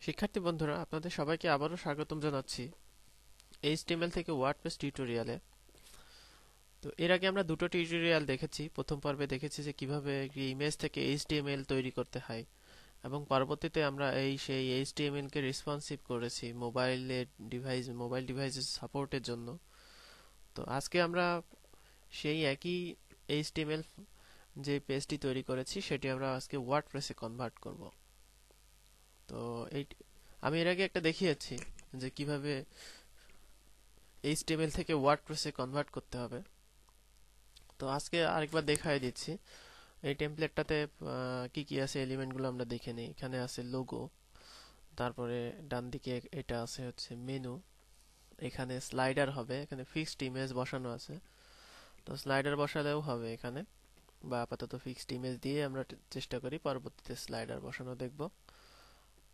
শিক্ষার্থী বন্ধুরা, আপনাদের সবাইকে আবারও স্বাগতম জানাচ্ছি এইচটিএমএল থেকে ওয়ার্ডপ্রেস টিউটোরিয়ালে। তো এর আগে আমরা দুটো টিউটোরিয়াল দেখেছি। প্রথম পর্বে দেখেছি যে কিভাবে একটি ইমেজ থেকে এইচটিএমএল তৈরি করতে হয়, এবং পরবর্তীতে আমরা সেই এইচটিএমএল কে রেসপন্সিভ করেছি মোবাইল ডিভাইসের সাপোর্টের জন্য। তো আজকে আমরা সেই একই এইচটিএমএল যে পেজটি তৈরি করেছি সেটি আমরা আজকে ওয়ার্ডপ্রেসে কনভার্ট করব। তো এই আমি এর আগে একটা দেখিয়েছি যে কিভাবে এইচটিএমএল থেকে ওয়ার্ডপ্রেসে কনভার্ট করতে হবে। তো আজকে আরেকবার দেখাই দিচ্ছি। এই টেমপ্লেটটাতে কি কি আছে এলিমেন্টগুলো আমরা দেখে নিই। এখানে আছে লোগো, তারপরে ডান দিকে এটা আছে হচ্ছে মেনু, এখানে স্লাইডার হবে, এখানে ফিক্সড ইমেজ বসানো আছে। তো স্লাইডার বসালেও হবে এখানে, বা আপাতত ফিক্সড ইমেজ দিয়ে আমরা চেষ্টা করি, পরবর্তীতে স্লাইডার বসানো দেখব।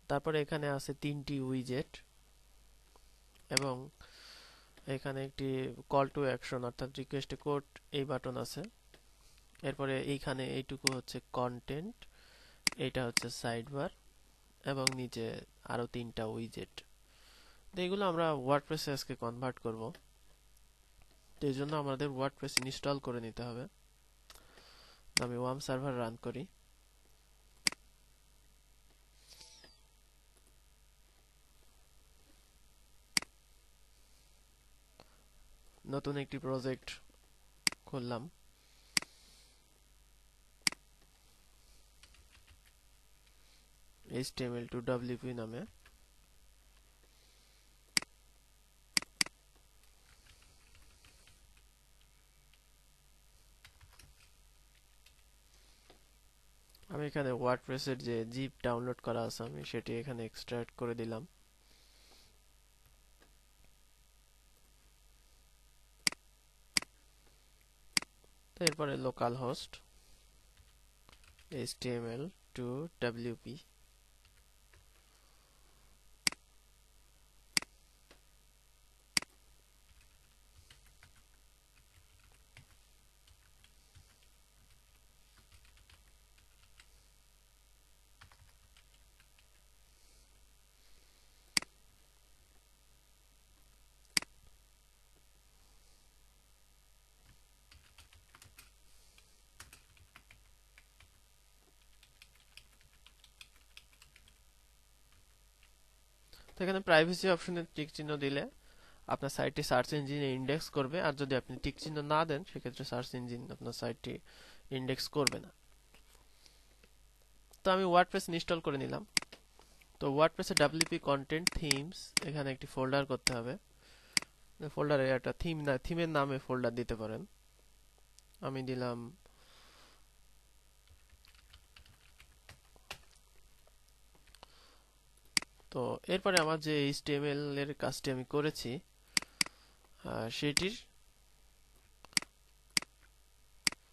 তারপরে এখানে আছে তিনটি উইজেট, এবং এখানে একটি কল টু অ্যাকশন অর্থাৎ রিকোয়েস্ট কোড এই বাটন আছে। এরপরে এইখানে এইটুকু হচ্ছে কন্টেন্ট, এটা হচ্ছে সাইড বার, এবং নিচে আরো তিনটা উইজেট। তো এগুলো আমরা ওয়ার্ডপ্রেসে আজকে কনভার্ট করব। তো এই জন্য আমাদের ওয়ার্ডপ্রেস ইনস্টল করে নিতে হবে। আমি ওয়ার্ম সার্ভার রান করি। নতুন একটি প্রজেক্ট খুললাম, HTML2WP নামে। আমি এখানে ওয়ার্ডপ্রেসের যে জিপ ডাউনলোড করা আছে আমি সেটি এখানে এক্সট্রাক্ট করে দিলাম। তো এরপরে লোকাল হোস্ট HTML2WP, তো এখানে প্রাইভেসি অপশনে টিক চিহ্ন দিলে আপনার সাইটটি সার্চ ইঞ্জিনে ইন্ডেক্স করবে, আর যদি আপনি টিক চিহ্ন না দেন সেক্ষেত্রে সার্চ ইঞ্জিন আপনার সাইটটি ইন্ডেক্স করবে না। তো আমি ওয়ার্ডপ্রেস ইনস্টল করে নিলাম। তো ওয়ার্ডপ্রেসে ডব্লিউপি কন্টেন্ট থিমস এখানে একটি ফোল্ডার করতে হবে। ফোল্ডারে একটা থিমের নামে ফোল্ডার দিতে পারেন। আমি দিলাম তো এরপরে আমার যে HTML এর কাজটি আমি করেছি সেটির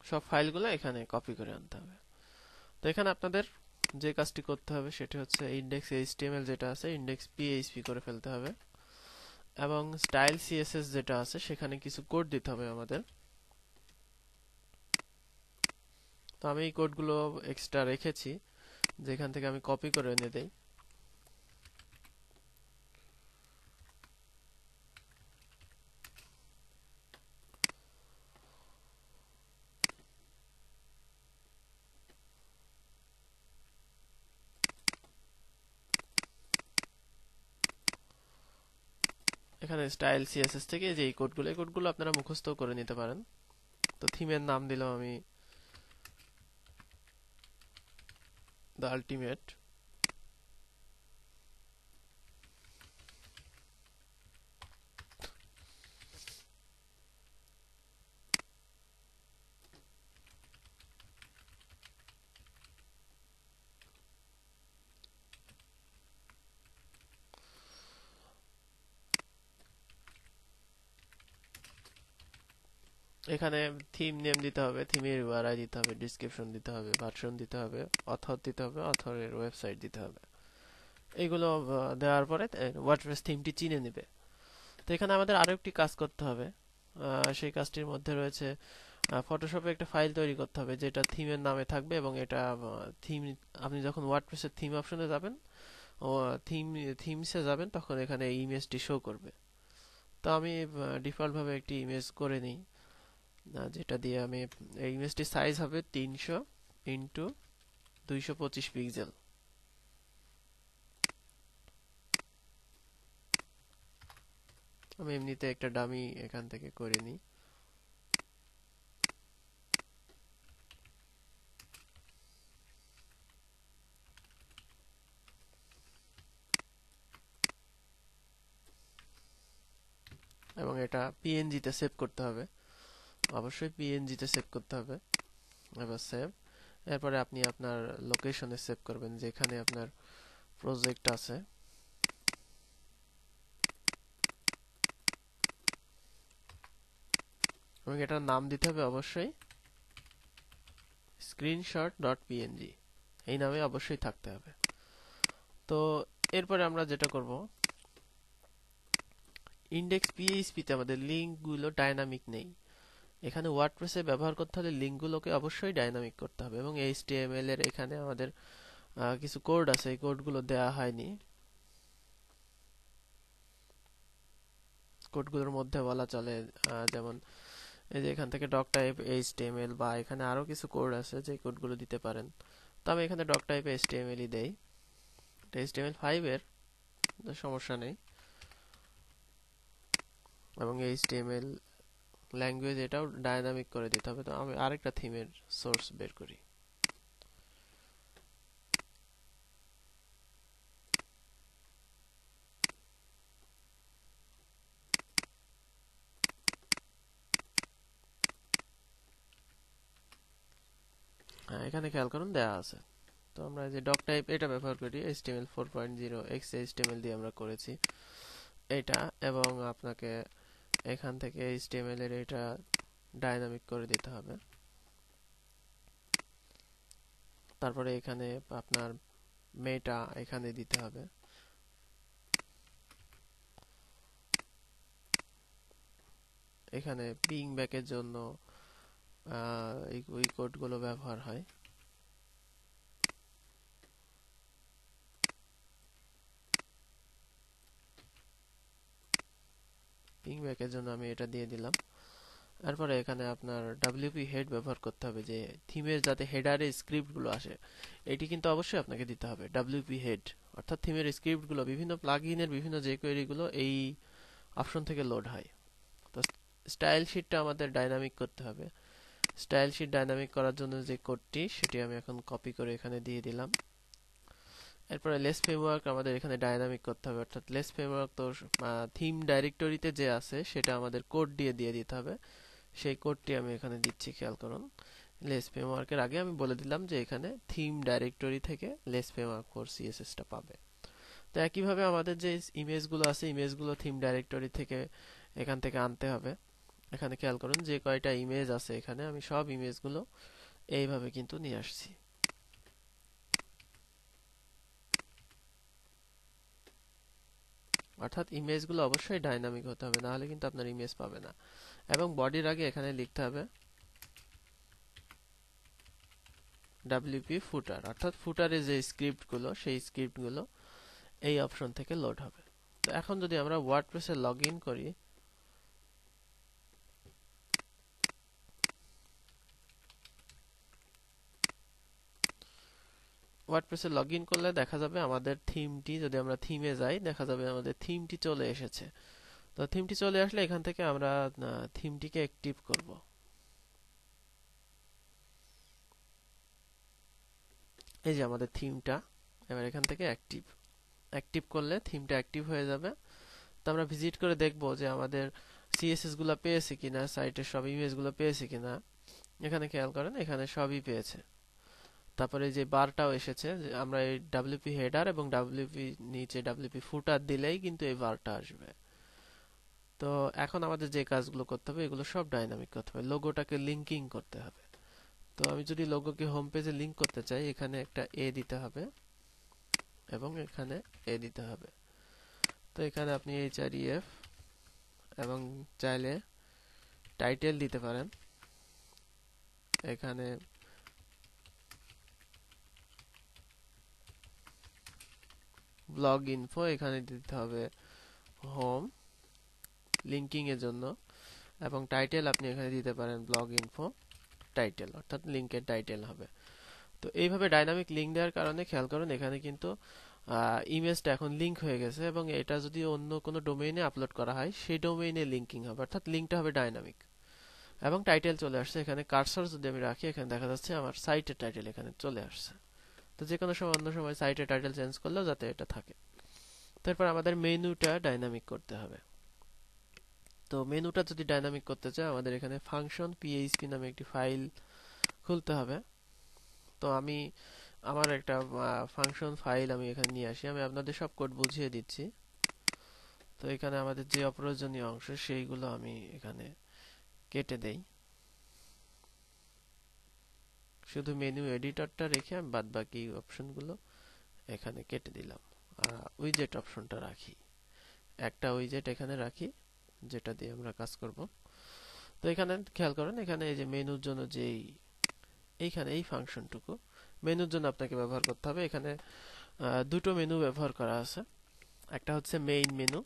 সব ফাইলগুলো এখানে কপি করে আনতে হবে। তো এখানে আপনাদের যে কাজটি করতে হবে সেটি হচ্ছে ইনডেক্স HTML যেটা আছে ইনডেক্স PHP করে ফেলতে হবে, এবং স্টাইল CSS যেটা আছে সেখানে কিছু কোড দিতে হবে আমাদের। তো আমি এই কোডগুলো এক্সট্রা রেখেছি, যেখান থেকে আমি কপি করে এনে দেই। এখানে স্টাইল CSS থেকে যে এই কোডগুলো আপনারা মুখস্থ করে নিতে পারেন। তো থিমের নাম দিলাম আমি দ্য আলটিমেট। এখানে থিম নেম দিতে হবে, থিমের ইউআরআই দিতে হবে, ডেসক্রিপশন দিতে হবে, ভার্সন দিতে হবে, অথর দিতে হবে, অথরের ওয়েবসাইট দিতে হবে। এইগুলো দেওয়ার পরে ওয়ার্ডপ্রেস থিমটি চিনে নেবে। তো এখানে আমাদের আরো একটি কাজ করতে হবে। সেই কাজটির মধ্যে রয়েছে ফটোশপে একটা ফাইল তৈরি করতে হবে যেটা থিমের নামে থাকবে, এবং এটা থিম আপনি যখন ওয়ার্ডপ্রেসের থিম অপশনে যাবেন ও থিমসে যাবেন তখন এখানে এই ইমেজটি শো করবে। তো আমি ডিফল্ট ভাবে একটি ইমেজ করে নিই, যেটা দিয়ে আমি এই ইমেজটির সাইজ হবে 300 ইন্টু 225 পিক্সেল। আমি এমনিতে একটা ডামি এখান থেকে করে নিই। এবং এটা পিএনজি তে সেভ করতে হবে, অবশ্যই পিএনজি তে সেভ করতে হবে। এবার সেভ, এরপরে আপনি আপনার লোকেশনে সেভ করবেন যেখানে আপনার প্রজেক্ট আছে। এবং এটার নাম দিতে হবে অবশ্যই screenshot.png, এই নামে অবশ্যই থাকতে হবে। তো এরপরে আমরা যেটা করব, ইনডেক্স পিএইচপি তে আমাদের লিঙ্কগুলো ডাইনামিক নেই। এখানে ওয়ার্ডপ্রেসে ব্যবহার করতে হলে লিঙ্কগুলোকে অবশ্যই ডাইনামিক করতে হবে। এবং এইচটিএমএল এর এখানে আমাদের কিছু কোড আছে, এই কোডগুলো দেওয়া হয়নি। কোডগুলোর মধ্যে বলা চলে যেমন এই যে এখান থেকে ডক টাইপ এইচটিএমএল, বা এখানে আরো কিছু কোড আছে যে কোডগুলো দিতে পারেন। তো আমি এখানে ডক টাইপ এইচটিএমএল ই দেই। এটা HTML5 এর, সমস্যা নেই। এবং HTML ল্যাঙ্গুয়েজ এটাও ডায়নামিক করে দিতে হবে। তো আমি আরেকটা থিমের সোর্স বের করি। এখানে খেয়াল করুন দেয়া আছে। তো আমরা যে ডক টাইপ এটা ব্যবহার করি, HTML 4.0 XHTML দিয়ে আমরা করেছি এটা। এবং আপনাকে এখান থেকে HTML এর এটা ডায়নামিক করে দিতে হবে। তারপরে এখানে আপনার মেটা এখানে দিতে হবে। এখানে পিং ব্যাকের জন্য এই কোডগুলো ব্যবহার হয়। পিং ব্যাকের জন্য আমি এটা দিয়ে দিলাম। তারপরে এখানে আপনার WP হেড ব্যবহার করতে হবে, যে থিমের যাতে হেডারে স্ক্রিপ্টগুলো আসে, এটি কিন্তু অবশ্যই আপনাকে দিতে হবে। WP হেড অর্থাৎ থিমের স্ক্রিপ্টগুলো, বিভিন্ন প্লাগইনের বিভিন্ন যে কোয়েরিগুলো এই অপশন থেকে লোড হয়। তো স্টাইল শিটটা আমাদের ডাইনামিক করতে হবে। স্টাইল শিট ডাইনামিক করার জন্য যে কোডটি, সেটি আমি এখন কপি করে এখানে দিয়ে দিলাম। এরপরে লেস ফ্রেমওয়ার্ক আমাদের এখানে ডাইনামিক করতে হবে, অর্থাৎ লেস ফ্রেমওয়ার্ক তো থিম ডাইরেক্টরিতে যে আছে সেটা আমাদের কোড দিয়ে দিতে হবে। সেই কোডটি আমি এখানে দিচ্ছি, খেয়াল করুন। লেস ফ্রেমওয়ার্কের আগে আমি বলে দিলাম যে এখানে থিম ডাইরেক্টরি থেকে লেস ফ্রেমওয়ার্ক ফর সিএসএসটা পাবে। তো একইভাবে আমাদের যে ইমেজগুলো আছে, ইমেজগুলো থিম ডাইরেক্টরি থেকে এখান থেকে আনতে হবে। এখানে খেয়াল করুন যে কয়টা ইমেজ আছে, এখানে আমি সব ইমেজগুলো এইভাবে কিন্তু নিয়ে আসছি। অর্থাৎ ইমেজগুলো অবশ্যই ডাইনামিক হতে হবে, না হলে কিন্তু আপনার ইমেজ পাবে না। এবং বডির আগে এখানে লিখতে হবে WP ফুটার, অর্থাৎ ফুটারে যে স্ক্রিপ্টগুলো, সেই স্ক্রিপ্টগুলো এই অপশন থেকে লোড হবে। তো এখন যদি আমরা ওয়ার্ডপ্রেসে লগ ইন করি, ওয়ার্ডপ্রেসে লগ ইন করলে দেখা যাবে আমাদের থিমটি, যদি আমরা থিমে যাই দেখা যাবে আমাদের থিমটি চলে এসেছে। তো থিমটি চলে আসলে এখান থেকে আমরা থিমটিকে অ্যাক্টিভ করব। এই যে আমাদের থিমটা এবার এখান থেকে অ্যাক্টিভ করলে থিমটা অ্যাক্টিভ হয়ে যাবে। তো আমরা ভিজিট করে দেখব যে আমাদের সিএসএস গুলো পেয়েছে কিনা, সাইটের সব ইমেজ গুলো পেয়েছে কিনা। এখানে খেয়াল করেন, এখানে সবই পেয়েছে। তারপরে যে বারটাও এসেছে, যে আমরা এই WP হেডার এবং WP নিচে WP ফুটার দিলেই কিন্তু এই বারটা আসবে। তো এখন আমাদের যে কাজগুলো করতে হবে, এগুলো সব ডাইনামিক করতে হবে। লোগোটাকে লিঙ্কিং করতে হবে। তো আমি যদি লোগোকে হোম পেজে লিংক করতে চাই, এখানে একটা এ দিতে হবে এবং এখানে এ দিতে হবে। তো এখানে আপনি HREF এবং চাইলে টাইটেল দিতে পারেন। এখানে ব্লগ ইনফো এখানে দিতে হবে হোম লিঙ্কিং এর জন্য, এবং টাইটেল আপনি এখানে দিতে পারেন ব্লগ ইনফো টাইটেল, অর্থাৎ লিঙ্কের টাইটেল হবে। তো এইভাবে ডাইনামিক লিঙ্ক দেওয়ার কারণে খেয়াল করুন এখানে কিন্তু ইমেজটা এখন লিঙ্ক হয়ে গেছে, এবং এটা যদি অন্য কোনো ডোমেইনে আপলোড করা হয় সেই ডোমেইনে লিঙ্কিং হবে, অর্থাৎ লিঙ্কটা হবে ডাইনামিক। এবং টাইটেল চলে আসছে, এখানে কার্সর যদি আমি রাখি এখানে দেখা যাচ্ছে আমার সাইটের টাইটেল এখানে চলে আসছে। তো যে কোনো সময় অন্য সময় সাইটের টাইটেল চেঞ্জ করলেও যাতে এটা থাকে। তারপর আমাদের মেনুটা ডাইনামিক করতে হবে। তো মেনুটা যদি ডাইনামিক করতে চাই আমাদের এখানে ফাংশন পিএইচপি নামে একটি ফাইল খুলতে হবে। তো আমি আমার একটা ফাংশন ফাইল আমি এখানে নিয়ে আসি, আমি আপনাদের সব কোড বুঝিয়ে দিচ্ছি। তো এখানে আমাদের যে অপ্রয়োজনীয় অংশ সেইগুলো আমি এখানে কেটে দেই, শুধু মেনু এডিটরটা রেখে আমি বাদ বাকি অপশনগুলো এখানে কেটে দিলাম। আর উইজেট অপশনটা রাখি, একটা উইজেট এখানে রাখি যেটা দিয়ে আমরা কাজ করব। তো এখানে খেয়াল করেন এখানে এই যে মেনুর জন্য যেই এইখানে এই ফাংশনটুকু মেনুর জন্য আপনাকে ব্যবহার করতে হবে। এখানে দুটো মেনু ব্যবহার করা আছে, একটা হচ্ছে মেইন মেনু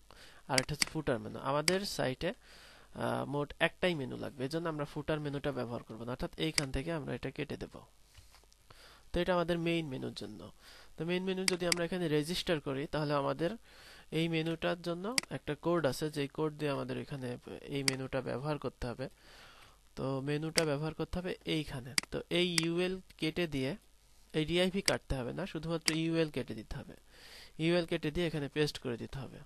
আর একটা হচ্ছে ফুটার মেনু। আমাদের সাইটে মোট একটাই মেনু লাগবে, এজন্য আমরা ফুটার মেনুটা ব্যবহার করব না, অর্থাৎ এইখান থেকে আমরা এটা কেটে দেব। তো এটা আমাদের মেইন মেনুর জন্য। তো মেইন মেনু যদি আমরা এখানে রেজিস্টার করি তাহলে আমাদের এই মেনুটার জন্য একটা কোড আছে, যেই কোড দিয়ে আমাদের এখানে এই মেনুটা ব্যবহার করতে হবে। তো মেনুটা ব্যবহার করতে হবে এইখানে। তো এই ইউএল কেটে দিয়ে, এই ডিআইভি কাটতে হবে না, শুধুমাত্র ইউএল কেটে দিতে হবে। ইউএল কেটে দিয়ে এখানে পেস্ট করে দিতে হবে,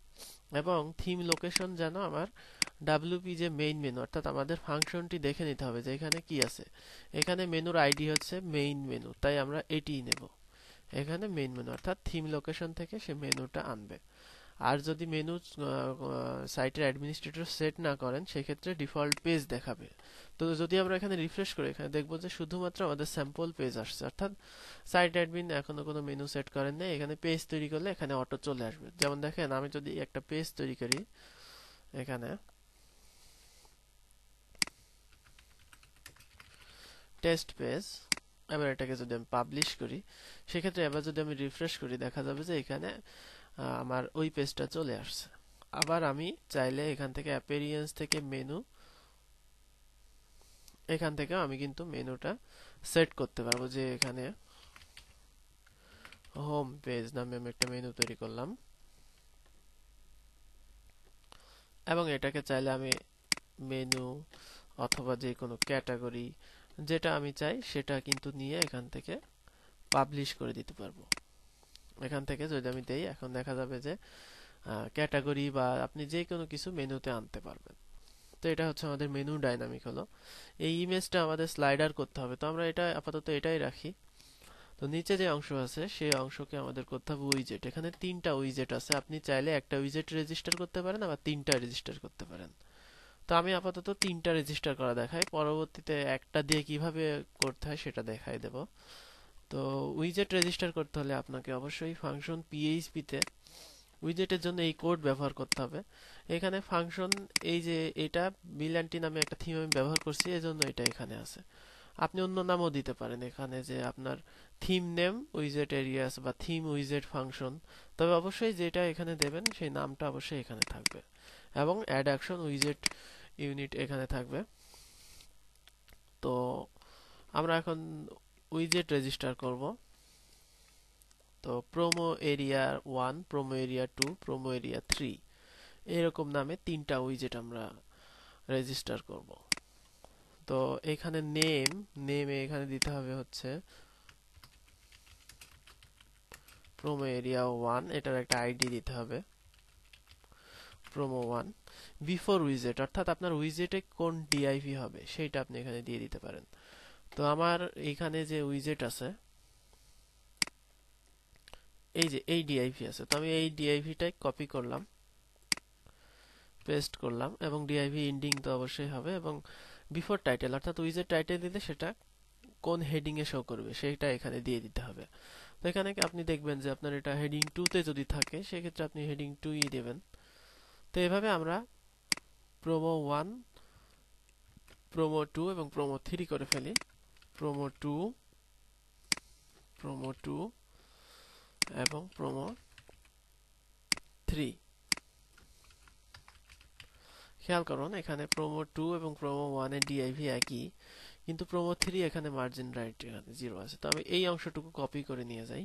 এবং থিম লোকেশন যেন আমার ডাব্লিউপি যে মেইন মেনু অর্থাৎ আমাদের ফাংশনটি দেখে নিতে হবে যে এখানে কি আছে। এখানে মেনুর আইডি হচ্ছে মেইন মেনু, তাই আমরা এটিই নেব। এখানে মেইন মেনু অর্থাৎ থিম লোকেশন থেকে সে মেনুটা আনবে। আর যদি মেনু সাইটের অ্যাডমিনিস্ট্রেটর সেট না করেন সেক্ষেত্রে ডিফল্ট পেজ দেখাবে। তো যদি আমরা এখানে রিফ্রেশ করি এখানে দেখবো যে শুধুমাত্র আমাদের স্যাম্পল পেজ আসছে, অর্থাৎ সাইট অ্যাডমিন এখনো কোনো মেনু সেট করেন না। এখানে পেজ তৈরি করলে এখানে অটো চলে আসবে। যেমন দেখেন আমি যদি একটা পেজ তৈরি করি এখানে টেস্ট পেজ, এবার এটাকে যদি আমি পাবলিশ করি সেক্ষেত্রে এবার যদি আমি রিফ্রেশ করি দেখা যাবে যে এখানে আমার ওই পেজটা চলে আসছে। আবার আমি চাইলে এখান থেকে অ্যাপিয়ারেন্স থেকে মেনু, এখান থেকে আমি কিন্তু মেনুটা সেট করতে পারবো যে এখানে হোম পেজ নামে আমি একটা মেনু তৈরি করলাম, এবং এটাকে চাইলে আমি মেনু অথবা যে কোনো ক্যাটাগরি যেটা আমি চাই সেটা কিন্তু নিয়ে এখান থেকে পাবলিশ করে দিতে পারবো। এখান থেকে যদি আমি দেই এখন দেখা যাবে যে ক্যাটাগরি বা আপনি যে কোনো কিছু মেনুতে আনতে পারবেন। তো এটা হচ্ছে আমাদের মেনু ডাইনামিক হলো। এই ইমেজটা আমাদের স্লাইডার করতে হবে, তো আমরা এটা আপাতত এটাই রাখি। তো নিচে যে অংশ আছে সেই অংশকে আমাদের করতে হবে উইজেট। এখানে তিনটা উইজেট আছে, আপনি চাইলে একটা উইজেট রেজিস্টার করতে পারেন আবার তিনটা রেজিস্টার করতে পারেন। তো আমি আপাতত তিনটা রেজিস্টার করা দেখাই, পরবর্তীতে একটা দিয়ে কিভাবে করতে হয় সেটা দেখাই দেব। তো উইজেট রেজিস্টার করতে হলে আপনাকে অবশ্যই ফাংশন পিএইচপি তে উইজেটের জন্য এই কোড ব্যবহার করতে হবে। এখানে ফাংশন এই যে এটা মিল্যান্টি নামে একটা থিম আমি ব্যবহার করছি এজন্য এটা এখানে আছে। আপনি অন্য নামও দিতে পারেন এখানে, যে আপনার থিম নেম উইজেট এরিয়াস বা থিম উইজেট ফাংশন, তবে অবশ্যই যেটা এখানে দেবেন সেই নামটা অবশ্যই এখানে থাকবে, এবং অ্যাড অ্যাকশন উইজেট ইউনিট এখানে থাকবে। তো আমরা এখন উইজেট রেজিস্টার করব। তো promo area 1, promo area 2, promo area 3 এরকম নামে তিনটা উইজেট আমরা রেজিস্টার করব। তো এখানে নেমে এখানে দিতে হবে হচ্ছে প্রোমো এরিয়া 1, এটার একটা আইডি দিতে হবে প্রোমো 1। বিফোর উইজেট অর্থাৎ আপনার উইজেটে কোন ডিআইভি হবে সেইটা আপনি এখানে দিয়ে দিতে পারেন। তো আমার এখানে যে উইজেট আছে এই যে এই ডিআইভি আছে, তো আমি এই ডিআইভিটাই কপি করলাম, পেস্ট করলাম, এবং ডিআইভি ইন্ডিং তো অবশ্যই হবে, এবং বিফোর টাইটেল অর্থাৎ উইজেট টাইটেল দিলে সেটা কোন হেডিং এ শো করবে সেইটা এখানে দিয়ে দিতে হবে। তো এখানে আপনি দেখবেন যে আপনার এটা হেডিং 2 তে যদি থাকে সেক্ষেত্রে আপনি হেডিং 2 ই দেবেন। তো এভাবে আমরা প্রোমো 1, প্রোমো 2 এবং প্রোমো 3 করে ফেলি। প্রোমো 2, প্রোমো 2 এবং প্রোমো খেয়াল করুন এখানে প্রোমো 2 এবং প্রোমো 1 এর ডিআইভি একই, কিন্তু প্রোমো 3 এখানে মার্জিন রাইট এখানে 0 আছে। তো আমি এই অংশটুকু কপি করে নিয়ে যাই,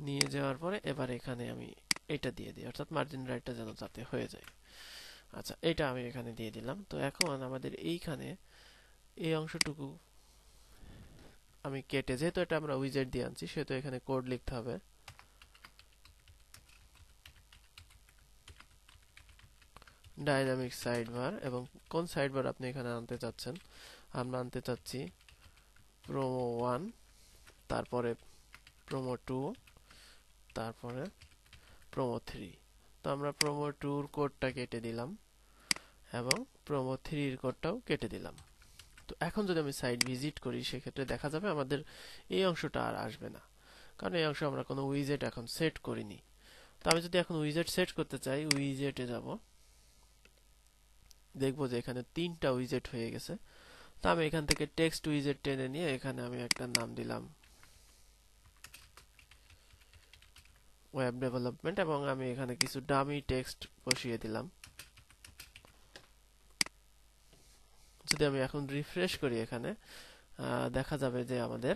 নিয়ে যাওয়ার পরে এবার এখানে আমি এটা দিয়ে দিই, অর্থাৎ মার্জিন রাইটটা যেন তাতে হয়ে যায়। আচ্ছা, এটা আমি এখানে দিয়ে দিলাম। তো এখন আমাদের এইখানে এই অংশটুকু আমি কেটে, যেহেতু এটা আমরা উইজেট দিয়ে আনছি সেহেতু এখানে কোড লিখতে হবে ডাইনামিক সাইডবার, এবং কোন সাইডবার আপনি এখানে আনতে চাচ্ছেন। আমরা আনতে চাচ্ছি প্রোমো 1, তারপরে প্রোমো 2, তারপরে প্রোমো 3। তো আমরা প্রোমো 2 এর কোডটা কেটে দিলাম এবং প্রোমো 3 এর কোডটাও কেটে দিলাম। তো এখন যদি আমি সাইট ভিজিট করি সেক্ষেত্রে দেখা যাবে আমাদের এই অংশটা আর আসবে না, কারণ এই অংশে আমরা কোনো উইজেট এখন সেট করিনি। তো আমি যদি এখন উইজেট সেট করতে চাই, উইজেটে যাব, দেখবো যে এখানে 3টা উইজেট হয়ে গেছে। তো আমি এখান থেকে টেক্সট উইজেট টেনে নিয়ে এখানে আমি একটা নাম দিলাম ওয়েব ডেভেলপমেন্ট, এবং আমি এখানে কিছু ডামি টেক্সট বসিয়ে দিলাম। যদি আমি এখন রিফ্রেশ করি এখানে দেখা যাবে যে আমাদের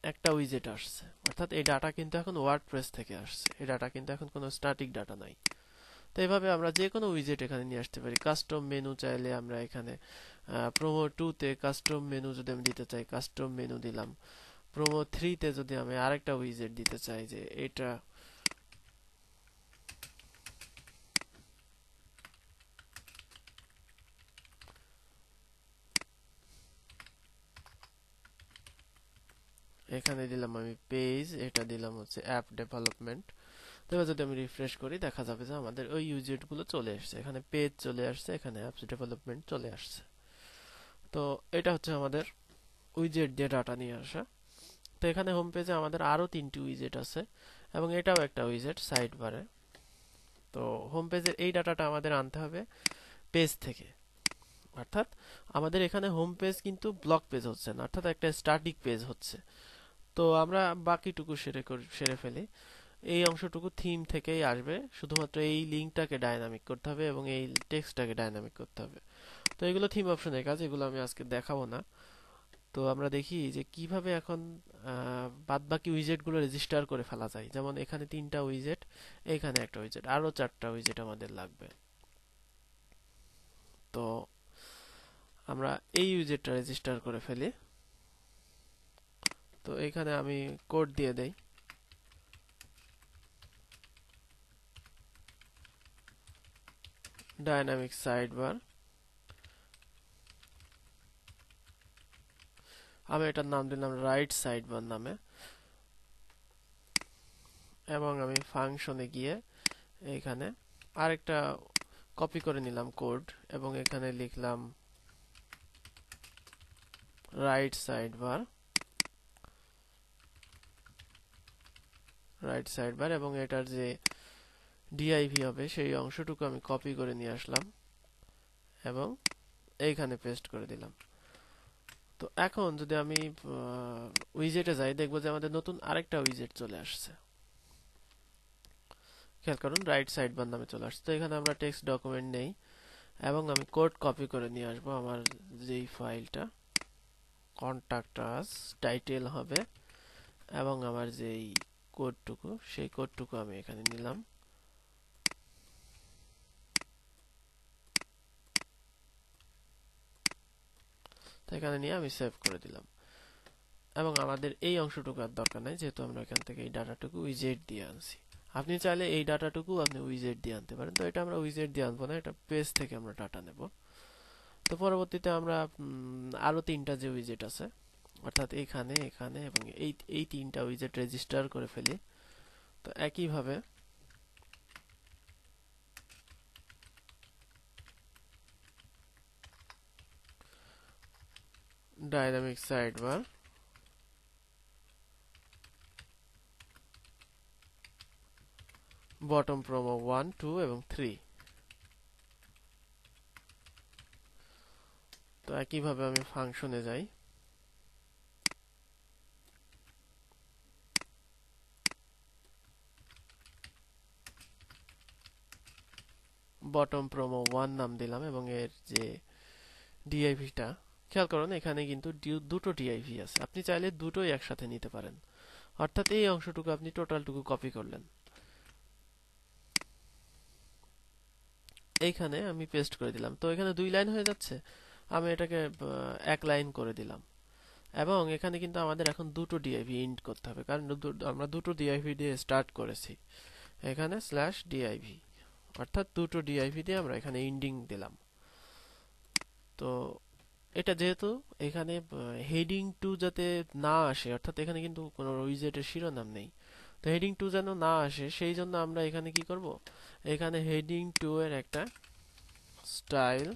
একটা উইজেট আসছে, অর্থাৎ এই ডাটা কিন্তু এখন ওয়ার্ডপ্রেস থেকে আসছে, এই ডাটা কিন্তু এখন কোনো স্ট্যাটিক ডাটা নাই। তো এইভাবে আমরা যে কোনো উইজেট এখানে নিয়ে আসতে পারি। কাস্টম মেনু চাইলে আমরা এখানে প্রোমো 2 তে কাস্টম মেনু যদি আমি দিতে চাই, কাস্টম মেনু দিলাম। প্রোমো 3 তে যদি আমি আরেকটা উইজেট দিতে চাই যে এটা এখানে দিলাম আমি পেজ, এটা দিলাম হচ্ছে অ্যাপ ডেভেলপমেন্ট। তো এবার যদি আমি রিফ্রেশ করি দেখা যাবে যে আমাদের ওই উইজেট গুলো চলে আসছে, এখানে পেজ চলে আসছে, এখানে অ্যাপস ডেভেলপমেন্ট চলে আসছে। তো এটা হচ্ছে আমাদের উইজেট দিয়ে ডাটা নিয়ে আসা। তো এখানে হোম পেজে আমাদের আরো 3টি উইজেট আছে এবং এটাও একটা উইজেট সাইড বারে। তো হোম পেজের এই ডাটাটা আমাদের আনতে হবে পেজ থেকে, অর্থাৎ আমাদের এখানে হোম পেজ কিন্তু ব্লক পেজ হচ্ছে না, অর্থাৎ একটা স্ট্যাটিক পেজ হচ্ছে। তো আমরা বাকিটুকু সেরে ফেলি। এই অংশটুকু থিম থেকেই আসবে, শুধুমাত্র এই লিঙ্কটাকে ডাইনামিক করতে হবে এবং এই টেক্সটটাকে ডাইনামিক করতে হবে। তো এগুলো থিম অপশনের কাজ, এগুলো আমি আজকে দেখাবো না। তো আমরা দেখি যে কিভাবে এখন বাদ বাকি উইজেট গুলো রেজিস্টার করে ফেলা যায়। যেমন এখানে 3টা উইজেট, এখানে একটা উইজেট, আরো 4টা উইজেট আমাদের লাগবে। তো আমরা এই উইজেটটা রেজিস্টার করে ফেলি। তো এখানে আমি কোড দিয়ে দেই ডাইনামিক সাইডবার। আমি এটার নাম দিলাম রাইট সাইডবার নামে, এবং আমি ফাংশনে গিয়ে এখানে আরেকটা কপি করে নিলাম কোড এবং এখানে লিখলাম রাইট সাইডবার, রাইট সাইডবার, এবং এটার যে ডিআইভি হবে সেই অংশটুকু আমি কপি করে নিয়ে আসলাম এবং এইখানে পেস্ট করে দিলাম। তো এখন যদি আমি উইজেটে যাই দেখবো যে আমাদের নতুন আরেকটা উইজেট চলে আসছে। খেয়াল করুন রাইট সাইডবার নামে চলে আসছে। তো এখানে আমরা টেক্সট ডকুমেন্ট নেই এবং আমি কোড কপি করে নিয়ে আসবো। আমার যেই ফাইলটা কন্টাক্ট আস টাইটেল হবে, এবং আমার যেই কোডটুকু সেই কোডটুকু আমি এখানে নিলাম। তো এখানে নিয়ে আমি সেভ করে দিলাম, এবং আমাদের এই অংশটুকু আর দরকার নাই, যেহেতু আমরা এখান থেকে এই ডাটাটুকু উইজেট দিয়ে আনছি। আপনি চাইলে এই ডাটাটুকু আপনি উইজেট দিয়ে আনতে পারেন। তো এটা আমরা উইজেট দিয়ে আনবো না, এটা পেজ থেকে আমরা ডাটা নেব। তো পরবর্তীতে আমরা আরো 3টা যে উইজেট আছে, অর্থাৎ এখানে, এখানে এবং এই 3টা উইজেট রেজিস্টার করে ফেলি। তো একইভাবে ডাইনামিক সাইডবার, বটম প্রোমো 1, 2 এবং 3। তো একইভাবে আমি ফাংশনে যাই, বটম প্রোমো 1 নাম দিলাম এবং এর যে ডিআইভিটা খেয়াল করুন এখানে কিন্তু দুটো ডিআইভি আছে, আপনি চাইলে দুটোই একসাথে নিতে পারেন। অর্থাৎ এই অংশটুকু আপনি টোটালটুকু কপি করলেন, এইখানে আমি পেস্ট করে দিলাম। তো এখানে 2 লাইন হয়ে যাচ্ছে, আমি এটাকে 1 লাইন করে দিলাম। এবং এখানে কিন্তু আমাদের এখন দুটো ডিআইভি ইন্ট করতে হবে, কারণ আমরা দুটো ডিআইভি দিয়ে স্টার্ট করেছি। এখানে স্ল্যাশ ডিআইভি, অর্থাৎ দুটো ডিআইভি দিয়ে আমরা এখানে ইন্ডিং দিলাম। তো এটা যেহেতু এখানে হেডিং টু যাতে না আসে, অর্থাৎ এখানে কিন্তু কোনো উইজেটের শিরোনাম নেই, তো হেডিং টু যেন না আসে সেই জন্য আমরা এখানে কি করব, এখানে হেডিং টু এর একটা স্টাইল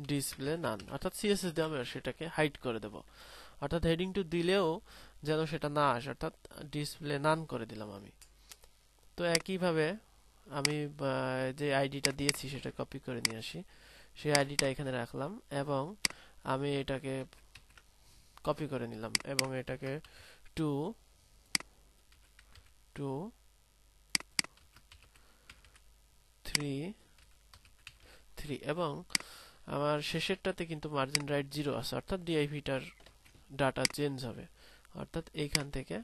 ডিসপ্লে নান, অর্থাৎ সিএসএস দিয়ে আমরা সেটাকে হাইড করে দেব। অর্থাৎ হেডিং টু দিলেও যেন সেটা না আসে, অর্থাৎ ডিসপ্লে নান করে দিলাম আমি। তো একইভাবে আমি যে আইডিটা দিয়েছি সেটা কপি করে নিয়ে আসি, সেই আইডিটা এখানে রাখলাম এবং আমি এটাকে কপি করে নিলাম এবং এটাকে 2 2 3 3 এবং আমার শেষেরটাতে কিন্তু মার্জিন রাইট 0 আছে, অর্থাৎ ডিআইভিটার ডাটা চেঞ্জ হবে। অর্থাৎ এইখান থেকে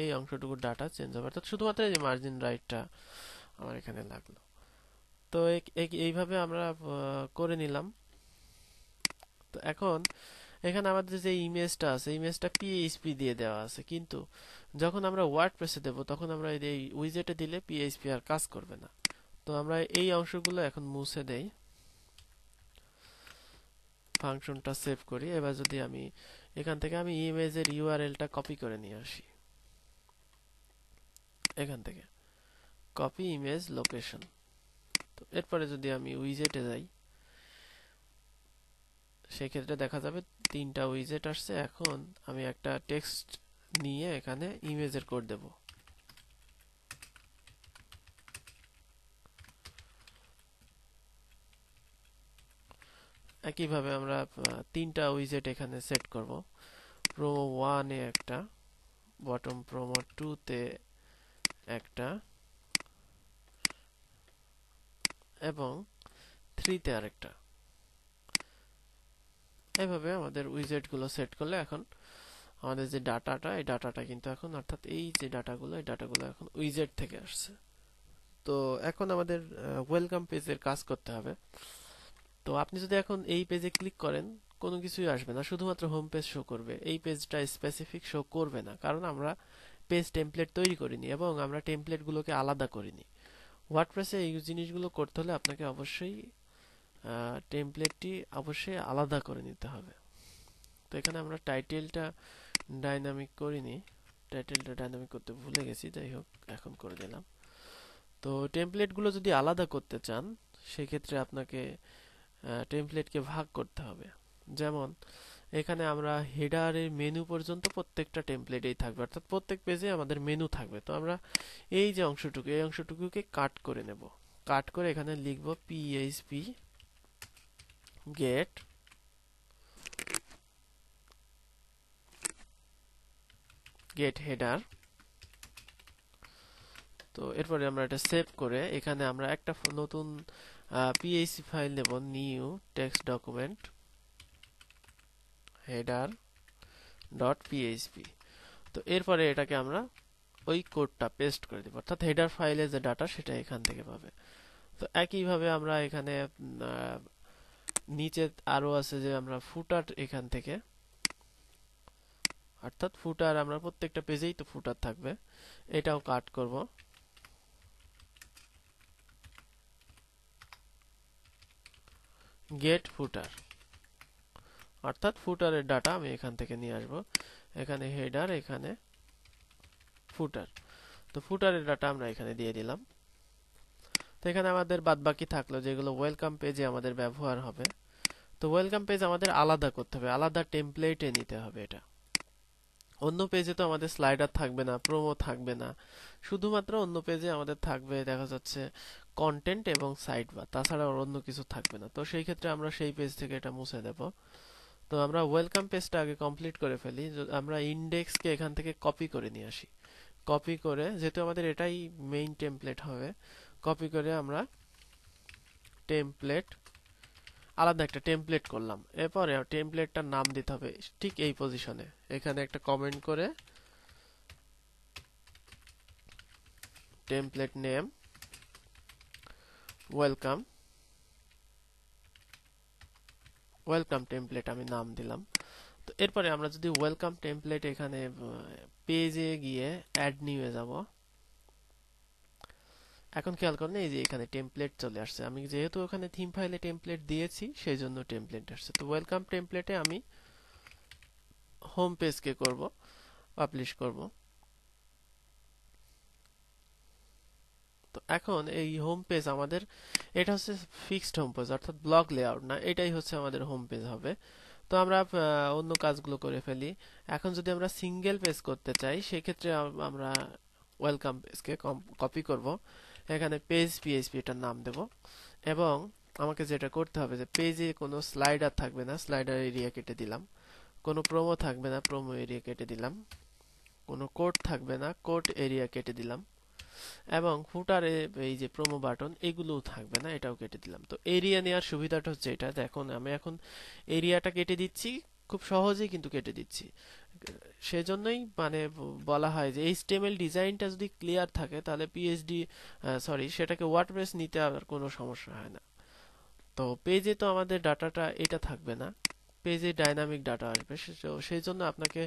এই অংশটুকুর ডাটা চেঞ্জ হবে, অর্থাৎ শুধুমাত্র এই যে মার্জিন রাইটটা আমার এখানে লাগলো। তো এইভাবে আমরা করে নিলাম। তো এখন এখানে আমাদের যে ইমেজটা আছে, ইমেজটা পিএইচপি দিয়ে দেওয়া আছে, কিন্তু যখন আমরা ওয়ার্ডপ্রেসে দেব তখন আমরা এই উইজেটে দিলে পিএইচপি আর কাজ করবে না। তো আমরা এই অংশগুলো এখন মুছে দেই, ফাংশনটা সেভ করি। এবার যদি আমি এখান থেকে আমি ইমেজের ইউআরএলটা কপি করে নিয়ে আসি, এখান থেকে কপি ইমেজ লোকেশন। তো এরপরে যদি আমি উইজেটে যাই সেক্ষেত্রে দেখা যাবে 3টা উইজেট আসছে। এখন আমি একটা টেক্সট নিয়ে এখানে ইমেজের কোড দেব। একইভাবে আমরা 3টা উইজেট এখানে সেট করব। প্রোমো 1 এ একটা, বটম প্রোমো 2 তে একটা এবং 3 তে আরেকটা। এইভাবে আমাদের উইজেট গুলো সেট করলে এখন আমাদের যে ডাটাটা, এই ডাটাটা কিন্তু এখন, অর্থাৎ এই যে ডাটাগুলো, এই ডাটাগুলো এখন উইজেট থেকে আসছে। তো এখন আমাদের ওয়েলকাম পেজের কাজ করতে হবে। তো আপনি যদি এখন এই পেজে ক্লিক করেন কোনো কিছুই আসবে না, শুধুমাত্র হোম পেজ শো করবে। এই পেজটা স্পেসিফিক শো করবে না, কারণ আমরা পেজ টেমপ্লেট তৈরি করিনি এবং আমরা টেমপ্লেটগুলোকে আলাদা করিনি। ওয়ার্ডপ্রেসে এই জিনিসগুলো করতে হলে আপনাকে অবশ্যই টেমপ্লেটটি অবশ্যই আলাদা করে নিতে হবে। তো এখানে আমরা টাইটেলটা ডাইনামিক করিনি, টাইটেলটা ডাইনামিক করতে ভুলে গেছি, যাই হোক এখন করে দিলাম। তো টেমপ্লেটগুলো যদি আলাদা করতে চান সেক্ষেত্রে আপনাকে টেমপ্লেটকে ভাগ করতে হবে। যেমন এখানে আমরা হেডারের মেনু পর্যন্ত প্রত্যেকটা টেমপ্লেটেই থাকবে, অর্থাৎ প্রত্যেক পেজে আমাদের মেনু থাকবে। তো আমরা এই যে অংশটুকু, এই অংশটুকুকে কাট করে নেব। কাট করে এখানে লিখব পিএইচপি গেট গেট হেডার। তো এরপরে আমরা এটা সেভ করে এখানে আমরা একটা নতুন পিএইচপি ফাইল নেব, new text document header dot PHP. তো এরপরে এটাকে আমরা ওই কোডটা পেস্ট করে দেব, অর্থাৎ হেডার ফাইলে যে ডাটা সেটা এখান থেকে পাবে। তো একইভাবে আমরা এখানে নিচে আরো আছে যে আমরা ফুটার, এখান থেকে অর্থাৎ ফুটার আমরা প্রত্যেকটা পেজেই তো ফুটার থাকবে, এটাও কাট করব। গেট ফুটার, অর্থাৎ ফুটারের ডাটা আমি এখান থেকে নিয়ে আসব। এখানে হেডার, এখানে ফুটার। তো ফুটারের ডাটা আমরা এখানে দিয়ে দিলাম। তো এখানে আমাদের বাদবাকি থাকলো যেগুলো ওয়েলকাম পেজে আমাদের ব্যবহার হবে। তো ওয়েলকাম পেজ আমাদের আলাদা করতে হবে, আলাদা টেমপ্লেটে নিতে হবে। এটা অন্য পেজে তো আমাদের স্লাইডার থাকবে না, প্রোমো থাকবে না, শুধুমাত্র অন্য পেজে আমাদের থাকবে দেখা যাচ্ছে কন্টেন্ট এবং সাইড বার, তাছাড়া আর অন্য কিছু থাকবে না। তো সেই ক্ষেত্রে আমরা সেই পেজ থেকে এটা মুছে দেব। তো আমরা ওয়েলকাম পেজটা আগে কমপ্লিট করে ফেলি। আমরা ইন্ডেক্সকে এখান থেকে কপি করে নিয়ে আসি, কপি করে, যেহেতু আমাদের এটাই মেইন টেমপ্লেট হবে, কপি করে আমরা টেমপ্লেট আলাদা একটা টেমপ্লেট করলাম। এরপরে টেমপ্লেটটার নাম দিতে হবে ঠিক এই পজিশনে, এখানে একটা কমেন্ট করে টেমপ্লেট নেম ওয়েলকাম টেমপ্লেট আমি নাম দিলাম। তো এরপরে আমরা যদি ওয়েলকাম টেমপ্লেট এখানে পেজে গিয়ে অ্যাড নিউ-এ যাব। এখন খেয়াল করুন এই যে এখানে টেমপ্লেট চলে আসছে, আমি যেহেতু ওখানে থিম ফাইলে টেমপ্লেট দিয়েছি সেই জন্য টেমপ্লেট আসছে। তো ওয়েলকাম টেমপ্লেটে আমি হোম পেজকে করব পাবলিশ করব। তো এখন এই হোম পেজ আমাদের, এটা হচ্ছে ফিক্সড হোম পেজ অর্থাৎ ব্লক লেআউট না, এটাই হচ্ছে আমাদের হোম পেজ হবে। তো আমরা অন্য কাজগুলো করে ফেলি। এখন যদি আমরা সিঙ্গেল পেজ করতে চাই সেক্ষেত্রে আমরা ওয়েলকাম পেজকে কপি করব, এখানে পেজ পিএইচপি এটার নাম দেব এবং আমাকে যেটা করতে হবে যে পেজে কোনো স্লাইডার থাকবে না, স্লাইডার এরিয়া কেটে দিলাম। কোনো প্রোমো থাকবে না, প্রোমো এরিয়া কেটে দিলাম। কোনো কোড থাকবে না, কোড এরিয়া কেটে দিলাম। এবং ফুটারে এই যে প্রোমো বাটন এগুলোও থাকবে না, এটাও কেটে দিলাম। তো এরিয়া নেওয়ার সুবিধাটা হচ্ছে এটা, দেখুন আমি এখন এরিয়াটা কেটে দিচ্ছি, খুব সহজেই কিন্তু কেটে দিচ্ছি। সেজন্যই মানে বলা হয় যে এইচটিএমএল ডিজাইনটা যদি ক্লিয়ার থাকে তাহলে সেটাকে ওয়ার্ডপ্রেস নিতে আর কোনো সমস্যা হয় না। তো পেজে তো আমাদের ডাটাটা এটা থাকবে না, পেজে ডাইনামিক ডাটা আসবে। সেই জন্য আপনাকে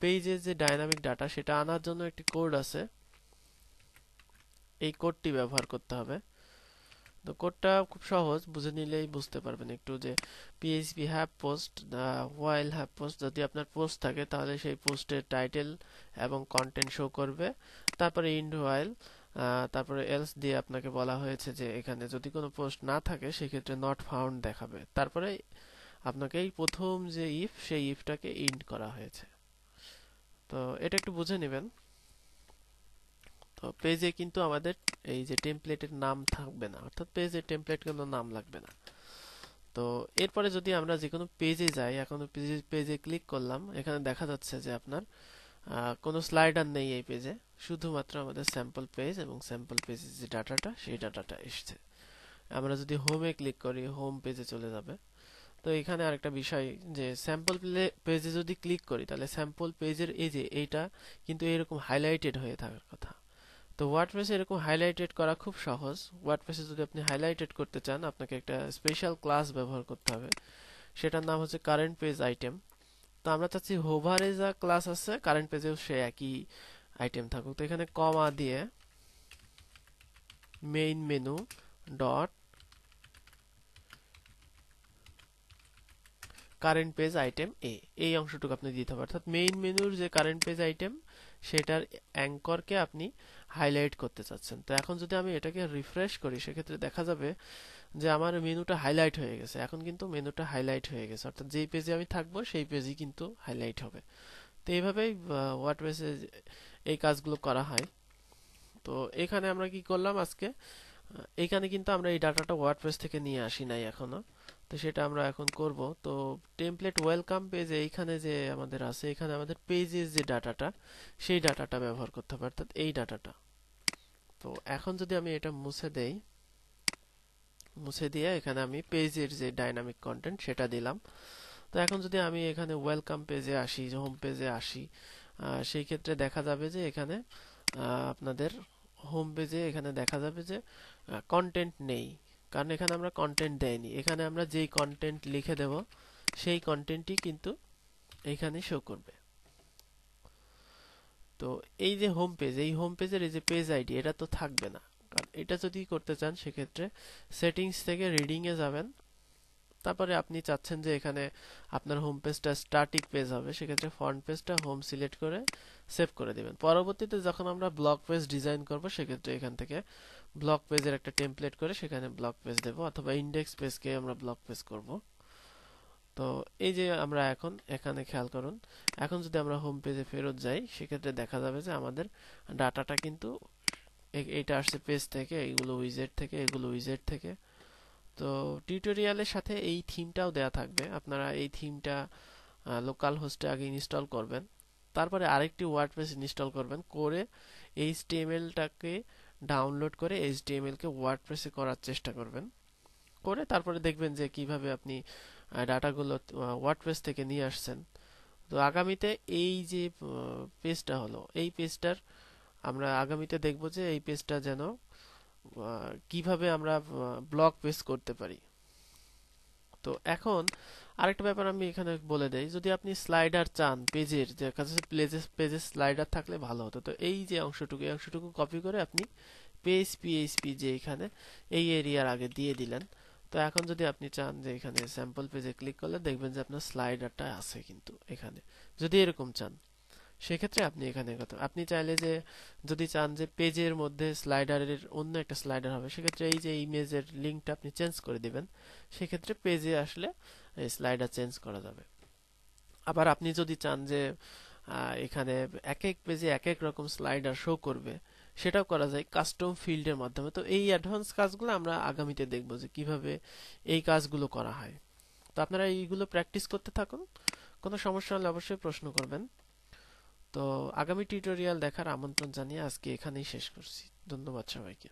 পেজে যে ডাইনামিক ডাটা সেটা আনার জন্য একটি কোড আছে, এই কোডটি ব্যবহার করতে হবে। তো কোডটা খুব সহজ, বুঝে নিলেই বুঝতে পারবেন একটু যে PHP have post while have post, যদি আপনার পোস্ট থাকে তাহলে সেই পোস্টের টাইটেল এবং কন্টেন্ট শো করবে। তারপরে ইন্ড হোয়াইল, তারপরে এলস দিয়ে আপনাকে বলা হয়েছে যে এখানে যদি কোনো পোস্ট না থাকে সেক্ষেত্রে নট ফাউন্ড দেখাবে। তারপরে আপনাকে এই প্রথম যে ইফ, সেই ইফটাকে ইন্ড করা হয়েছে। তো এটা একটু বুঝে নেবেন। তো পেজে কিন্তু আমাদের এই যে টেমপ্লেটের নাম থাকবে না, অর্থাৎ পেজের টেমপ্লেট কোনো নাম লাগবে না। তো এরপরে যদি আমরা যে কোনো পেজে যাই, এখন পেজে ক্লিক করলাম, এখানে দেখা যাচ্ছে যে আপনার কোনো স্লাইডার নেই এই পেজে, শুধুমাত্র আমাদের স্যাম্পল পেজ এবং স্যাম্পল পেজের যে ডাটাটা সেই ডাটাটা এসছে। আমরা যদি হোমে ক্লিক করি হোম পেজে চলে যাবে। তো এখানে আরেকটা বিষয় যে স্যাম্পল পেজে যদি ক্লিক করি তাহলে স্যাম্পল পেজের এই যে এইটা কিন্তু এরকম হাইলাইটেড হয়ে থাকার কথা। তো ওয়ার্ডপ্রেসে এরকম হাইলাইটেড করা খুব সহজ। ওয়ার্ডপ্রেসে যদি আপনি হাইলাইটেড করতে চান আপনাকে একটা স্পেশাল ক্লাস ব্যবহার করতে হবে, সেটার নাম হচ্ছে কারেন্ট পেজ আইটেম। তো আমরা চাচ্ছি হোভারে যা ক্লাস আছে কারেন্ট পেজেও সে একই আইটেম থাকুক। তো এখানে কমা দিয়ে main menu dot current page item এ, এই অংশটুকু আপনি দিতে হবে। অর্থাৎ মেইন মেনুর যে কারেন্ট পেজ আইটেম সেটার অ্যাঙ্করকে আপনি হাইলাইট করতে চাচ্ছেন। তো এখন যদি আমি এটাকে রিফ্রেশ করি সেক্ষেত্রে দেখা যাবে যে আমার মেনুটা হাইলাইট হয়ে গেছে। এখন কিন্তু মেনুটা হাইলাইট হয়ে গেছে, অর্থাৎ যেই পেজে আমি থাকবো সেই পেজই কিন্তু হাইলাইট হবে। তো এইভাবেই ওয়ার্ডপ্রেসে এই কাজগুলো করা হয়। তো এখানে আমরা কি করলাম আজকে, এখানে কিন্তু আমরা এই ডাটাটা ওয়ার্ডপ্রেস থেকে নিয়ে আসি নাই এখনো, তো সেটা আমরা এখন করব। তো টেমপ্লেট ওয়েলকাম পেজে এইখানে যে আমাদের আছে, এখানে আমাদের পেজের যে ডাটাটা সেই ডাটাটা ব্যবহার করতে হবে, অর্থাৎ এই ডাটাটা। তো এখন যদি আমি এটা মুছে দেই, মুছে দিয়ে এখানে আমি পেজের যে ডাইনামিক কন্টেন্ট সেটা দিলাম। তো এখন যদি আমি এখানে ওয়েলকাম পেজে আসি, হোম পেজে আসি, সেই ক্ষেত্রে দেখা যাবে যে এখানে আপনাদের হোম পেজে এখানে দেখা যাবে যে কন্টেন্ট নেই, কারণ এখানে আমরা কন্টেন্ট দেইনি। এখানে আমরা যেই কন্টেন্ট লিখে দেব সেই কন্টেন্টই কিন্তু এখানে শো করবে। তো এই যে হোম পেজ, এই হোম পেজের এই যে পেজ আইডি এটা তো থাকবে না, কারণ এটা যদি করতে চান সেক্ষেত্রে সেটিংস থেকে রিডিং এ যাবেন। তারপরে আপনি চাচ্ছেন যে এখানে আপনার হোম পেজটা স্ট্যাটিক পেজ হবে, সেক্ষেত্রে ফ্রন্ট পেজটা হোম সিলেক্ট করে সেভ করে দিবেন। পরবর্তীতে যখন আমরা ব্লক পেজ ডিজাইন করব সেক্ষেত্রে এখান থেকে ব্লক পেজের একটা টেমপ্লেট করে সেখানে ব্লক পেজ দেব, অথবা ইনডেক্স পেজকে আমরা ব্লক পেজ করব। তো এই যে আমরা এখন এখানে খেয়াল করুন, এখন যদি আমরা হোম পেজে ফেরত যাই সেক্ষেত্রে দেখা যাবে যে আমাদের ডাটাটা কিন্তু এটা আসছে পেজ থেকে, এইগুলো উইজেট থেকে, এগুলো উইজেট থেকে। তো টিউটোরিয়ালের সাথে এই থিমটাও দেয়া থাকবে, আপনারা এই থিমটা লোকাল হোস্টে আগে ইনস্টল করবেন, তারপরে আরেকটি ওয়ার্ডপ্রেস ইনস্টল করবেন, করে এইচটিএমএলটাকে ডাউনলোড করে এইচটিএমএল কে ওয়ার্ডপ্রেসে করার চেষ্টা করবেন, করে তারপরে দেখবেন যে কিভাবে আপনি ডাটাগুলো ওয়ার্ডপ্রেস থেকে নিয়ে আসছেন। তো আগামীতে এই যে পেজটা হলো, এই পেজটার আমরা আগামীতে দেখব যে এই পেজটা যেন কিভাবে আমরা ব্লগ পেজ করতে পারি। তো এখন আরেকটা ব্যাপার আমি এখানে বলে দেই, যদি আপনি স্লাইডার চান পেজের, যে কাছে পেজের স্লাইডার থাকলে ভালো হতো। তো এই যে অংশটুকু কপি করে আপনি পেজ পিএইচপি যে এখানে এই এরিয়ার আগে দিয়ে দিলেন। তো এখন যদি আপনি চান যে এখানে স্যাম্পল পেজে ক্লিক করলে দেখবেন যে আপনার স্লাইডারটা আছে কিন্তু এখানে, যদি এরকম চান সেক্ষেত্রে আপনি এখানে আপনি চাইলে যে যদি চান যে পেজের মধ্যে স্লাইডারের অন্য একটা স্লাইডার হবে, সেক্ষেত্রে এই যে ইমেজের লিঙ্কটা আপনি চেঞ্জ করে দিবেন, সেক্ষেত্রে পেজে আসলে এই স্লাইডার চেঞ্জ করা যাবে। আবার আপনি যদি চান যে এখানে এক এক পেজে এক এক রকম স্লাইডার শো করবে, সেটাও করা যায় কাস্টম ফিল্ডের মাধ্যমে। তো এই অ্যাডভান্স কাজগুলো আমরা আগামীতে দেখব যে কিভাবে এই কাজগুলো করা হয়। তো আপনারা এইগুলো প্র্যাকটিস করতে থাকুন, কোনো সমস্যা হলে অবশ্যই প্রশ্ন করবেন। তো আগামী টিউটোরিয়াল দেখার আমন্ত্রণ জানিয়ে আজকে এখানেই শেষ করছি। ধন্যবাদ সবাইকে।